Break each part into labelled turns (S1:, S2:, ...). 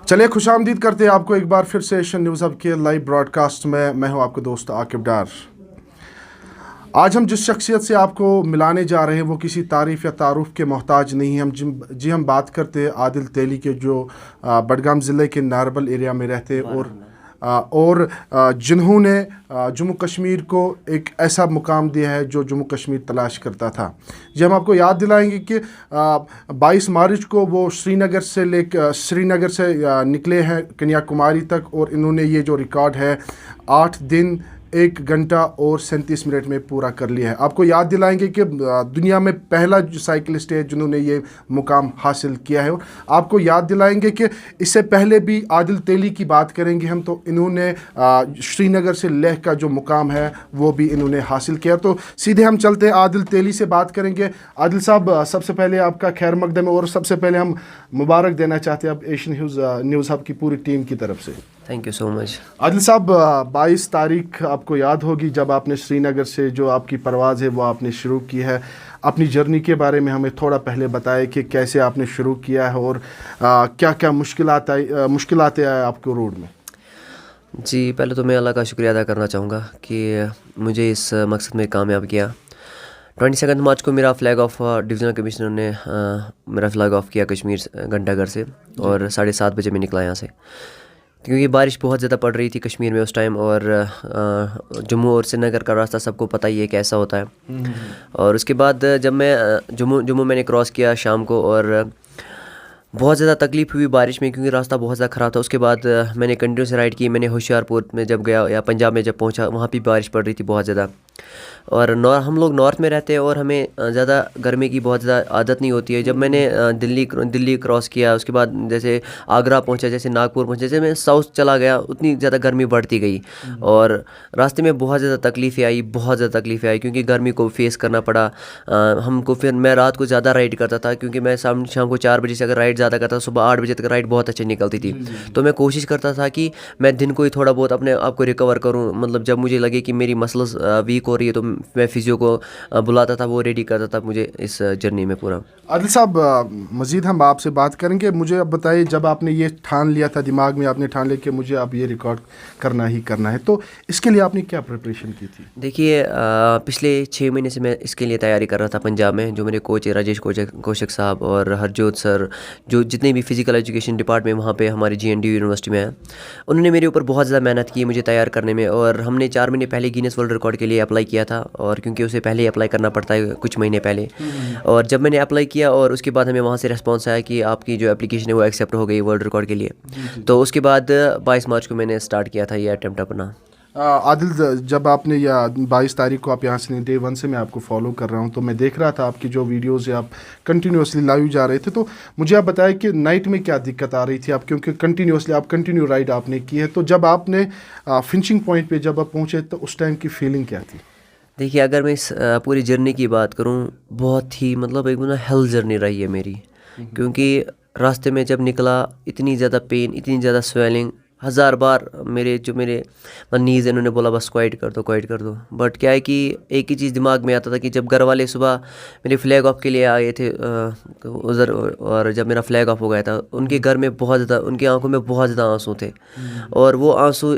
S1: चलिए खुशामदीद करते हैं आपको एक बार फिर से एशियन न्यूज़ हब के लाइव ब्रॉडकास्ट में। मैं हूं आपका दोस्त आकिब डार। आज हम जिस शख्सियत से आपको मिलाने जा रहे हैं वो किसी तारीफ़ या तारुफ के मोहताज नहीं है। हम बात करते हैं आदिल तेली के, जो बडगाम ज़िले के नारबल एरिया में रहते हैं और जिन्होंने जम्मू कश्मीर को एक ऐसा मुकाम दिया है जो जम्मू कश्मीर तलाश करता था। जी हम आपको याद दिलाएंगे कि 22 मार्च को वो श्रीनगर से निकले हैं कन्याकुमारी तक, और इन्होंने ये जो रिकॉर्ड है 8 दिन 1 घंटा और 37 मिनट में पूरा कर लिया है। आपको याद दिलाएंगे कि दुनिया में पहला जो साइकिलिस्ट है जिन्होंने ये मुकाम हासिल किया है। और आपको याद दिलाएंगे कि इससे पहले भी आदिल तेली की बात करेंगे हम, तो इन्होंने श्रीनगर से लेह का जो मुकाम है वो भी इन्होंने हासिल किया। तो सीधे हम चलते हैं आदिल तेली से बात करेंगे। आदिल साहब, सबसे पहले आपका खैर मकदम है, और सबसे पहले हम मुबारक देना चाहते हैं आप एशियन न्यूज़ हब की पूरी टीम की तरफ से।
S2: Thank you so much.
S1: Adil साहब, 22 तारीख आपको याद होगी जब आपने श्रीनगर से जो आपकी परवाज़ है वो आपने शुरू की है। अपनी जर्नी के बारे में हमें थोड़ा पहले बताएं कि कैसे आपने शुरू किया है और क्या क्या मुश्किलात आए आपको रोड में।
S2: जी, पहले तो मैं अल्लाह का शुक्रिया अदा करना चाहूँगा कि मुझे इस मकसद में कामयाब किया। 22 मार्च को मेरा फ्लैग ऑफ डिवीज़नल कमिश्नर ने मेरा फ्लैग ऑफ किया कश्मीर घंटाघर से, और 7:30 बजे मैं निकला यहाँ से, क्योंकि बारिश बहुत ज़्यादा पड़ रही थी कश्मीर में उस टाइम। और जम्मू और श्रीनगर का रास्ता सबको पता ही है कैसा होता है। और उसके बाद जब मैं जम्मू मैंने क्रॉस किया शाम को, और बहुत ज़्यादा तकलीफ़ हुई बारिश में क्योंकि रास्ता बहुत ज़्यादा ख़राब था। उसके बाद मैंने कंटिन्यूस राइड की। मैंने होशियारपुर में जब गया या पंजाब में जब पहुंचा, वहाँ भी बारिश पड़ रही थी बहुत ज़्यादा। और हम लोग नॉर्थ में रहते हैं और हमें ज़्यादा गर्मी की बहुत ज़्यादा आदत नहीं होती है। जब मैंने दिल्ली क्रॉस किया, उसके बाद जैसे आगरा पहुंचा, जैसे नागपुर पहुंचा, जैसे मैं साउथ चला गया, उतनी ज़्यादा गर्मी बढ़ती गई। और रास्ते में बहुत ज़्यादा तकलीफ़ें आई क्योंकि गर्मी को फेस करना पड़ा हमको। फिर मैं रात को ज़्यादा राइड करता था क्योंकि मैं शाम को 4 बजे से अगर राइड ज़्यादा करता, सुबह 8 बजे तक राइड बहुत अच्छी निकलती थी। तो मैं कोशिश करता था कि मैं दिन को ही थोड़ा बहुत अपने आप को रिकवर करूँ। मतलब जब मुझे लगे कि मेरी मसल्स वीक हो रही है तो मैं फिजियो को बुलाता था, वो रेडी करता था मुझे इस जर्नी में पूरा।
S1: आदिल साहब, मज़ीद हम आपसे बात करेंगे। मुझे अब बताइए, जब आपने ये ठान लिया था, दिमाग में आपने ठान लिया कि मुझे अब ये रिकॉर्ड करना ही करना है, तो इसके लिए आपने क्या प्रिपरेशन की थी?
S2: देखिए, पिछले 6 महीने से मैं इसके लिए तैयारी कर रहा था पंजाब में। जो मेरे कोच है राजेश कौशिक साहब और हरजोत सर, जो जितने भी फिज़िकल एजुकेशन डिपार्टमेंट वहाँ पे हमारे GNDU यूनिवर्सिटी में है, उन्होंने मेरे ऊपर बहुत ज़्यादा मेहनत की मुझे तैयार करने में। और हमने 4 महीने पहले गिनीज वर्ल्ड रिकॉर्ड के लिए अप्लाई किया था, और क्योंकि उसे पहले ही अप्लाई करना पड़ता है कुछ महीने पहले। और जब मैंने अप्लाई किया और उसके बाद हमें वहाँ से रिस्पॉन्स आया कि आपकी जो एप्लीकेशन है वो एक्सेप्ट हो गई वर्ल्ड रिकॉर्ड के लिए। तो उसके बाद 22 मार्च को मैंने स्टार्ट किया था ये अटेम्प्ट अपना।
S1: आदिल, जब आपने या 22 तारीख को आप यहाँ से डे 1 से मैं आपको फॉलो कर रहा हूँ, तो मैं देख रहा था आपकी जो वीडियोज़ है आप कंटिन्यूसली लाइव जा रहे थे। तो मुझे आप बताएं कि नाइट में क्या दिक्कत आ रही थी आप, क्योंकि कंटिन्यू राइड आपने की है। तो जब आपने फिनिशिंग पॉइंट पे जब आप पहुँचे तो उस टाइम की फीलिंग क्या थी?
S2: देखिए, अगर मैं इस पूरी जर्नी की बात करूं, बहुत ही मतलब एक हेल्थ जर्नी रही है मेरी। क्योंकि रास्ते में जब निकला, इतनी ज़्यादा पेन, इतनी ज़्यादा स्वेलिंग, 1000 बार मेरे नीज़ इन्होंने बोला बस क्वाइट कर दो। बट क्या है कि एक ही चीज़ दिमाग में आता था कि जब घर वाले सुबह मेरे फ्लैग ऑफ के लिए आए थे उधर, और जब मेरा फ्लैग ऑफ हो गया था, उनके घर में बहुत ज़्यादा, उनकी आंखों में बहुत ज़्यादा आंसू थे। और वो आंसू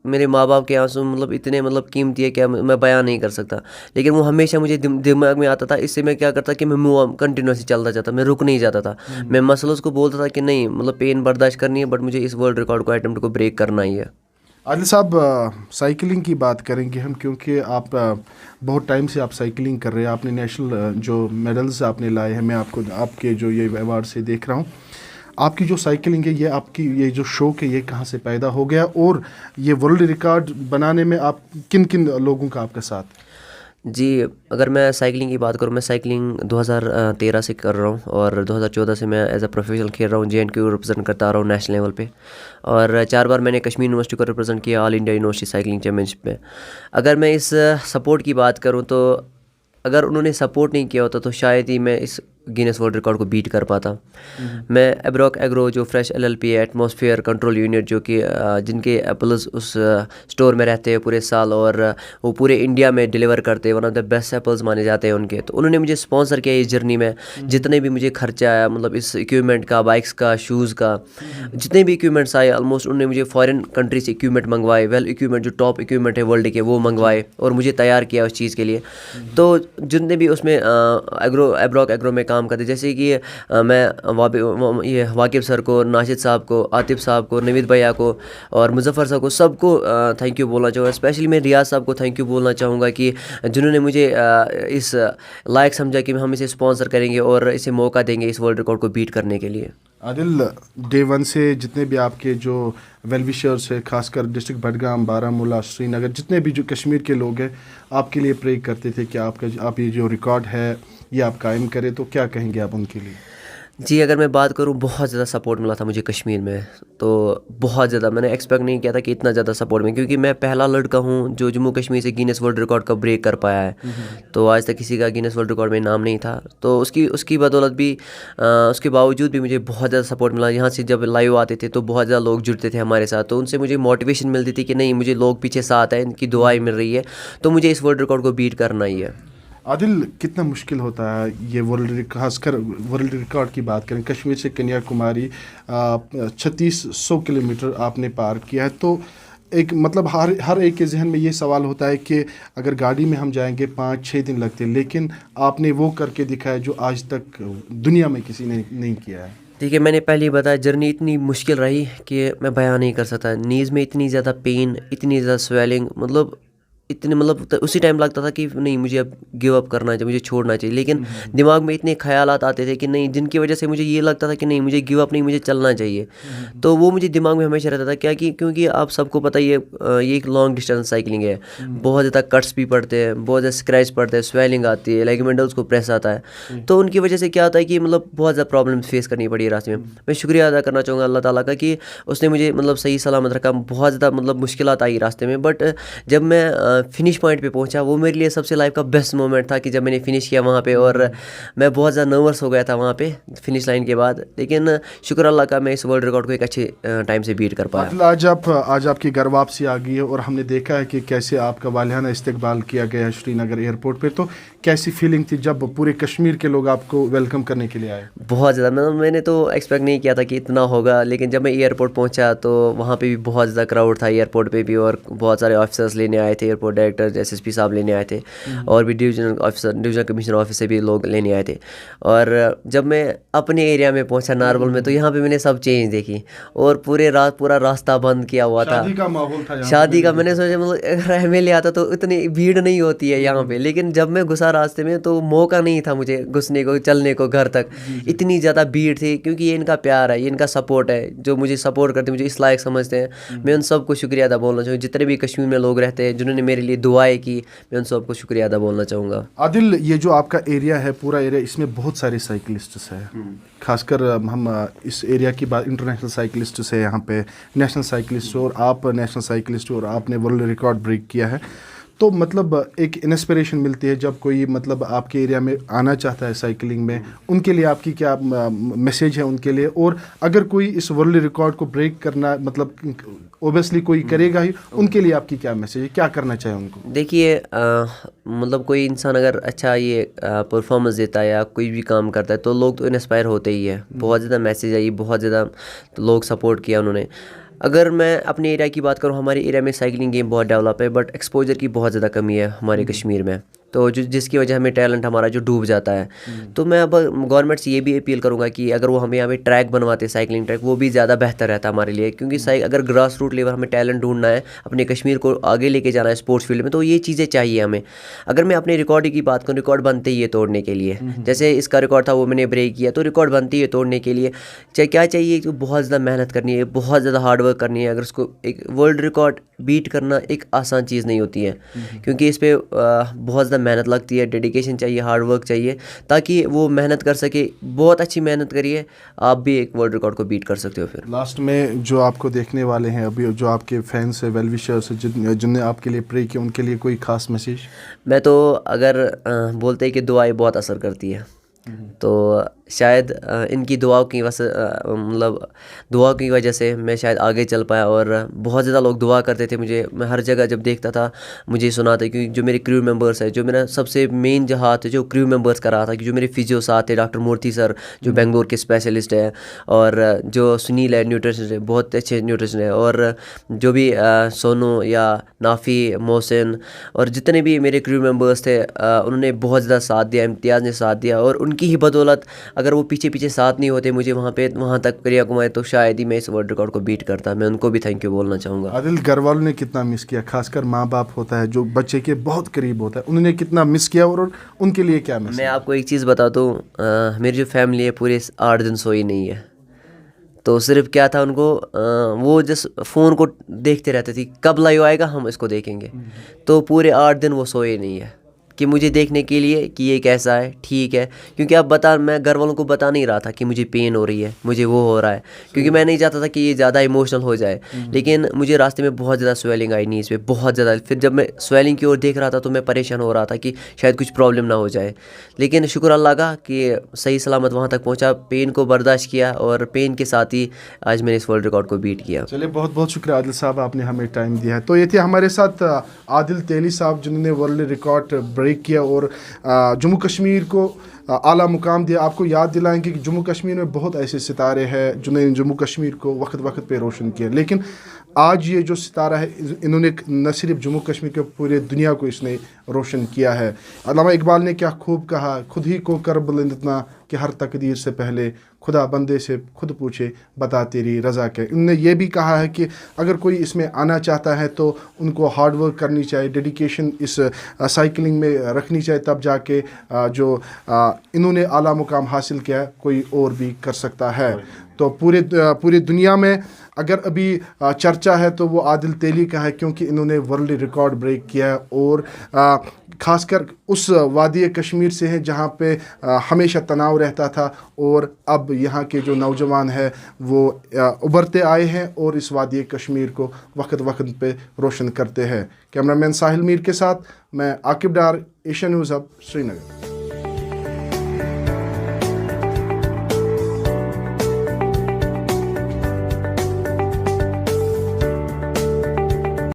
S2: मेरे माँ बाप के आंसू इतने कीमती है कि मैं बयान नहीं कर सकता। लेकिन वो हमेशा मुझे दिमाग में आता था। इससे मैं क्या करता कि मैं मूव कंटिन्यूसली चलता जाता, मैं रुक नहीं जाता था। मैं मसल्स को बोलता था कि नहीं, पेन बर्दाश्त करनी है, बट मुझे इस वर्ल्ड रिकॉर्ड को अटेम्प्ट को ब्रेक करना ही है।
S1: आदिल साहब, साइकिलिंग की बात करेंगे हम, क्योंकि आप बहुत टाइम से आप साइकिलिंग कर रहे हैं। आपने नेशनल जो मेडल्स आपने लाए हैं, मैं आपके जो ये अवार्ड से देख रहा हूँ। आपकी जो साइकिलिंग है, ये जो शौक है, ये कहाँ से पैदा हो गया, और ये वर्ल्ड रिकॉर्ड बनाने में आप किन किन लोगों का आपका साथ?
S2: जी, अगर मैं साइकिलिंग की बात करूँ, मैं साइकिलिंग 2013 से कर रहा हूँ, और 2014 से मैं एज अ प्रोफेशनल खेल रहा हूँ। JNK को रिप्रेजेंट करता आ रहा हूँ नेशनल लेवल पे, और 4 बार मैंने कश्मीर यूनिवर्सिटी को रिप्रेजेंट किया all India university cycling championship में। अगर मैं इस सपोर्ट की बात करूँ, तो अगर उन्होंने सपोर्ट नहीं किया होता तो शायद ही मैं इस गिनेस वर्ल्ड रिकॉर्ड को बीट कर पाता। मैं एब्रॉक एग्रो जो फ्रेश एलएलपी है, एटमॉस्फेयर कंट्रोल यूनिट, जो कि जिनके एप्पल्स उस स्टोर में रहते हैं पूरे साल और वो पूरे इंडिया में डिलीवर करते हैं, one of the best apples माने जाते हैं उनके, तो उन्होंने मुझे स्पॉन्सर किया इस जर्नी में। जितने भी मुझे खर्चा आया, मतलब इस इक्विपमेंट का, बाइक्स का, शूज़ का, जितने भी इक्विपमेंट्स आए ऑलमोस्ट उन्होंने मुझे फॉरेन कंट्री से इक्विपमेंट मंगवाए, वेल इक्विपमेंट जो टॉप इक्विपमेंट है वर्ल्ड के वो मंगवाए और मुझे तैयार किया उस चीज़ के लिए। तो जितने भी उसमें एब्रॉक एग्रो में काम करते, जैसे कि मैं ये वाकिब सर को, नाशिद साहब को, आतिफ साहब को, नवीद भैया को और मुजफ्फर साहब को, सबको थैंक यू बोलना चाहूँगा। स्पेशली मैं रियाज साहब को थैंक यू बोलना चाहूँगा कि जिन्होंने मुझे इस लायक समझा कि हम इसे स्पॉन्सर करेंगे और इसे मौका देंगे इस वर्ल्ड रिकॉर्ड को बीट करने के लिए।
S1: आदिल, डे वन से जितने भी आपके जो वेल विशर्स है, खासकर डिस्ट्रिक्ट बडगाम, बारामूला, श्रीनगर, जितने भी जो कश्मीर के लोग हैं, आपके लिए प्रे करते थे कि आप ये जो रिकॉर्ड है ये आप कायम करें, तो क्या कहेंगे आप उनके लिए?
S2: जी, अगर मैं बात करूँ, बहुत ज़्यादा सपोर्ट मिला था मुझे कश्मीर में, तो बहुत ज़्यादा, मैंने एक्सपेक्ट नहीं किया था कि इतना ज़्यादा सपोर्ट में, क्योंकि मैं पहला लड़का हूँ जो जम्मू कश्मीर से गिनेस वर्ल्ड रिकॉर्ड का ब्रेक कर पाया है। तो आज तक किसी का गिनेस वर्ल्ड रिकॉर्ड में नाम नहीं था, तो उसकी बदौलत भी उसके बावजूद भी मुझे बहुत ज़्यादा सपोर्ट मिला। यहाँ से जब लाइव आते थे तो बहुत ज़्यादा लोग जुड़ते थे हमारे साथ, तो उनसे मुझे मोटिवेशन मिलती थी कि नहीं, मुझे लोग पीछे साथ हैं, इनकी दुआएं मिल रही है, तो मुझे इस वर्ल्ड रिकॉर्ड को बीट करना ही है।
S1: आदिल, कितना मुश्किल होता है ये खासकर वर्ल्ड रिकॉर्ड की बात करें, कश्मीर से कन्याकुमारी 3600 किलोमीटर आपने पार किया है, तो एक मतलब हर एक के जहन में ये सवाल होता है कि अगर गाड़ी में हम जाएंगे 5-6 दिन लगते, लेकिन आपने वो करके दिखाया जो आज तक दुनिया में किसी ने नहीं किया है।
S2: ठीक है, मैंने पहले ही बताया, जर्नी इतनी मुश्किल रही कि मैं बयान नहीं कर सकता। नीज़ में इतनी ज़्यादा पेन, इतनी ज़्यादा स्वेलिंग, मतलब उसी टाइम लगता था कि नहीं, मुझे अब गिव अप करना चाहिए, मुझे छोड़ना चाहिए, लेकिन दिमाग में इतने ख्यालात आते थे कि नहीं, जिनकी वजह से मुझे ये लगता था कि नहीं, मुझे गिव अप नहीं, मुझे चलना चाहिए। तो वो मुझे दिमाग में हमेशा रहता था, क्या कि क्योंकि आप सबको पता ही है ये एक लॉन्ग डिस्टेंस साइकिलिंग है, बहुत ज़्यादा कट्स भी पड़ते हैं, बहुत ज़्यादा स्क्रैच पड़ते हैं, स्वेलिंग आती है, लिगामेंट्स को प्रेस आता है, तो उनकी वजह से क्या होता है कि मतलब बहुत ज़्यादा प्रॉब्लम फेस करनी पड़ी है रास्ते में। मैं शुक्रिया अदा करना चाहूँगा अल्लाह ताला का कि उसने मुझे मतलब सही सलामत रखा। बहुत ज़्यादा मतलब मुश्किलात आई रास्ते में, बट जब मैं फिनिश पॉइंट पे पहुंचा, वो मेरे लिए सबसे लाइफ का बेस्ट मोमेंट था कि जब मैंने फिनिश किया वहाँ पे, और मैं बहुत ज़्यादा नर्वस हो गया था वहाँ पे फिनिश लाइन के बाद, लेकिन शुक्र अल्लाह का मैं इस वर्ल्ड रिकॉर्ड को एक अच्छे टाइम से बीट कर पाया।
S1: आज आपकी घर वापसी आ गई है और हमने देखा है कि कैसे आपका वालियाना इस्तकबाल किया गया है श्रीनगर एयरपोर्ट पे, तो कैसी फीलिंग थी जब पूरे कश्मीर के लोग आपको वेलकम करने के लिए आए?
S2: बहुत ज़्यादा, मैंने तो एक्सपेक्ट नहीं किया था कि इतना होगा, लेकिन जब मैं एयरपोर्ट पहुंचा तो वहाँ पे भी बहुत ज़्यादा क्राउड था एयरपोर्ट पे भी, और बहुत सारे ऑफिसर्स लेने आए थे, एयरपोर्ट डायरेक्टर, एसएसपी साहब लेने आए थे, और भी डिवीजनल कमिश्नर ऑफिस से भी लोग लेने आए थे। और जब मैं अपने एरिया में पहुंचा नारवल में, तो यहाँ पे मैंने सब चेंज देखी, और पूरा रास्ता बंद किया हुआ था,
S1: शादी का माहौल था,
S2: शादी का। मैंने सोचा मतलब अगर एमएलए आता तो इतनी भीड़ नहीं होती है यहाँ पे, लेकिन जब मैं घुसा रास्ते में तो मौका नहीं था मुझे घुसने को, चलने को घर तक, इतनी ज़्यादा भीड़ थी, क्योंकि ये इनका प्यार है, ये इनका सपोर्ट है, जो मुझे सपोर्ट करते हैं, मुझे इस लायक समझते हैं। मैं उन सबको शुक्रिया अदा बोलना चाहूँगा, जितने भी कश्मीर में लोग रहते हैं जिन्होंने मेरे लिए दुआएं की, मैं उन सबको शुक्रिया अदा बोलना चाहूँगा।
S1: आदिल, ये जो आपका एरिया है, पूरा एरिया, इसमें बहुत सारे साइकिलिस्ट्स हैं, खासकर हम इस एरिया की बात, इंटरनेशनल साइकिलिस्ट्स है यहाँ पे, नेशनल साइकिलिस्ट, और आप नेशनल साइकिलिस्ट, और आपने वर्ल्ड रिकॉर्ड ब्रेक किया है, तो मतलब एक इंस्पिरेशन मिलती है जब कोई मतलब आपके एरिया में आना चाहता है साइकिलिंग में, उनके लिए आपकी क्या मैसेज है उनके लिए? और अगर कोई इस वर्ल्ड रिकॉर्ड को ब्रेक करना, मतलब ओबियसली कोई करेगा ही, उनके लिए आपकी क्या मैसेज है, क्या करना चाहिए उनको?
S2: देखिए, मतलब कोई इंसान अगर अच्छा ये परफॉर्मेंस देता है या कोई भी काम करता है तो लोग तो इंस्पायर होते ही है। बहुत ज़्यादा मैसेज आई, बहुत ज़्यादा तो लोग सपोर्ट किया उन्होंने। अगर मैं अपने एरिया की बात करूँ, हमारे एरिया में साइकिलिंग गेम बहुत डेवलप है, बट एक्सपोजर की बहुत ज़्यादा कमी है हमारे कश्मीर में, तो जिसकी वजह हमें टैलेंट हमारा जो डूब जाता है। तो मैं अब गवर्नमेंट से ये भी अपील करूँगा कि अगर वो हमें यहाँ पे ट्रैक बनवाते, साइकिलिंग ट्रैक, वो भी ज़्यादा बेहतर रहता है हमारे लिए, क्योंकि अगर ग्रास रूट लेवल हमें टैलेंट ढूंढना है, अपने कश्मीर को आगे लेके जाना है स्पोर्ट्स फील्ड में, तो ये चीज़ें चाहिए हमें। अगर मैं अपने रिकॉर्ड की बात करूँ, रिकॉर्ड बनते ही है तोड़ने के लिए, जैसे इसका रिकॉर्ड था वो मैंने ब्रेक किया, तो रिकॉर्ड बनती है तोड़ने के लिए क्या चाहिए, तो बहुत ज़्यादा मेहनत करनी है, बहुत ज़्यादा हार्डवर्क करनी है। अगर उसको एक वर्ल्ड रिकॉर्ड बीट करना एक आसान चीज़ नहीं होती है, क्योंकि इस पर बहुत ज़्यादा मेहनत लगती है, डेडिकेशन चाहिए, हार्ड वर्क चाहिए, ताकि वो मेहनत कर सके। बहुत अच्छी मेहनत करिए, आप भी एक वर्ल्ड रिकॉर्ड को बीट कर सकते हो। फिर
S1: लास्ट में जो आपको देखने वाले हैं अभी, जो आपके फैंस है, वेल विशर्स है, जिनने आपके लिए प्रे किया, उनके लिए कोई खास मैसेज?
S2: मैं तो अगर बोलते हैं कि दुआएं बहुत असर करती है, तो शायद इनकी दुआओं की मतलब दुआ की वजह से मैं शायद आगे चल पाया। और बहुत ज़्यादा लोग दुआ करते थे मुझे, मैं हर जगह जब देखता था मुझे सुना था, क्योंकि जो मेरे क्रू मेंबर्स है, जो मेरा सबसे मेन जो हाथ है जो क्रू मेंबर्स का रहा था, कि जो मेरे फिजियो साथ थे, डॉक्टर मूर्ति सर जो बेंगलोर के स्पेशलिस्ट है, और जो सुनील है न्यूट्रिशनिस्ट है, बहुत अच्छे न्यूट्रिशन है, और जो भी सोनू या नाफ़ी मोहसिन और जितने भी मेरे क्रू मेंबर्स थे, उन्होंने बहुत ज़्यादा साथ दिया, इम्तियाज़ ने साथ दिया, और उनकी ही बदौलत अगर वो पीछे पीछे साथ नहीं होते मुझे वहाँ तक प्रिया कुमार, तो शायद ही मैं इस वर्ल्ड रिकॉर्ड को बीट करता। मैं उनको भी थैंक यू बोलना चाहूँगा।
S1: आदिल, घर वालों ने कितना मिस किया, खासकर माँ बाप होता है जो बच्चे के बहुत करीब होता है, उन्होंने कितना मिस किया और उनके लिए क्या मिस?
S2: मैं आपको एक चीज़ बता दूँ, मेरी जो फैमिली है पूरे 8 दिन सोई नहीं है। तो सिर्फ क्या था उनको, वो जिस फ़ोन को देखते रहते थे, कब लाइव आएगा हम इसको देखेंगे। तो पूरे 8 दिन वो सोए नहीं है कि मुझे देखने के लिए कि ये कैसा है, ठीक है। क्योंकि मैं घर वालों को बता नहीं रहा था कि मुझे पेन हो रही है, मुझे वो हो रहा है, क्योंकि मैं नहीं चाहता था कि ये ज़्यादा इमोशनल हो जाए। लेकिन मुझे रास्ते में बहुत ज़्यादा स्वेलिंग आई नीज़ पे, बहुत ज़्यादा। फिर जब मैं स्वेलिंग की ओर देख रहा था तो मैं परेशान हो रहा था कि शायद कुछ प्रॉब्लम ना हो जाए। लेकिन शुक्र अल्लाह का कि सही सलामत वहाँ तक पहुँचा, पेन को बर्दाश्त किया, और पेन के साथ ही आज मैंने इस वर्ल्ड रिकॉर्ड को बीट किया।
S1: चलिए, बहुत बहुत शुक्रिया आदिल साहब, आपने हमें टाइम दिया है। तो ये थे हमारे साथ आदिल तेली साहब, जिन्होंने वर्ल्ड रिकॉर्ड ब्रेक किया और जम्मू कश्मीर को आला मुकाम दिया। आपको याद दिलाएंगे कि जम्मू कश्मीर में बहुत ऐसे सितारे हैं जिन्होंने जम्मू कश्मीर को वक्त वक्त पे रोशन किया, लेकिन आज ये जो सितारा है, इन्होंने न सिर्फ जम्मू कश्मीर के पूरे दुनिया को इसने रोशन किया है। अल्लामा इकबाल ने क्या खूब कहा, खुद ही को कर बुलंद इतना कि हर तकदीर से पहले खुदा बंदे से खुद पूछे बता तेरी रज़ा के। उन्होंने ये भी कहा है कि अगर कोई इसमें आना चाहता है तो उनको हार्ड वर्क करनी चाहिए, डेडिकेशन इस साइकिलिंग में रखनी चाहिए, तब जाके जो इन्होंने आला मुकाम हासिल किया कोई और भी कर सकता है। तो पूरी दुनिया में अगर अभी चर्चा है तो वो आदिल तेली का है, क्योंकि इन्होंने वर्ल्ड रिकॉर्ड ब्रेक किया है, और ख़ासकर उस वादी कश्मीर से हैं जहाँ पे हमेशा तनाव रहता था, और अब यहाँ के जो नौजवान हैं वो उभरते आए हैं और इस वादी कश्मीर को वक्त वक्त पे रोशन करते हैं। कैमरामैन साहिल मीर के साथ मैं आकिब डार, एशिया न्यूज़ अब, श्रीनगर।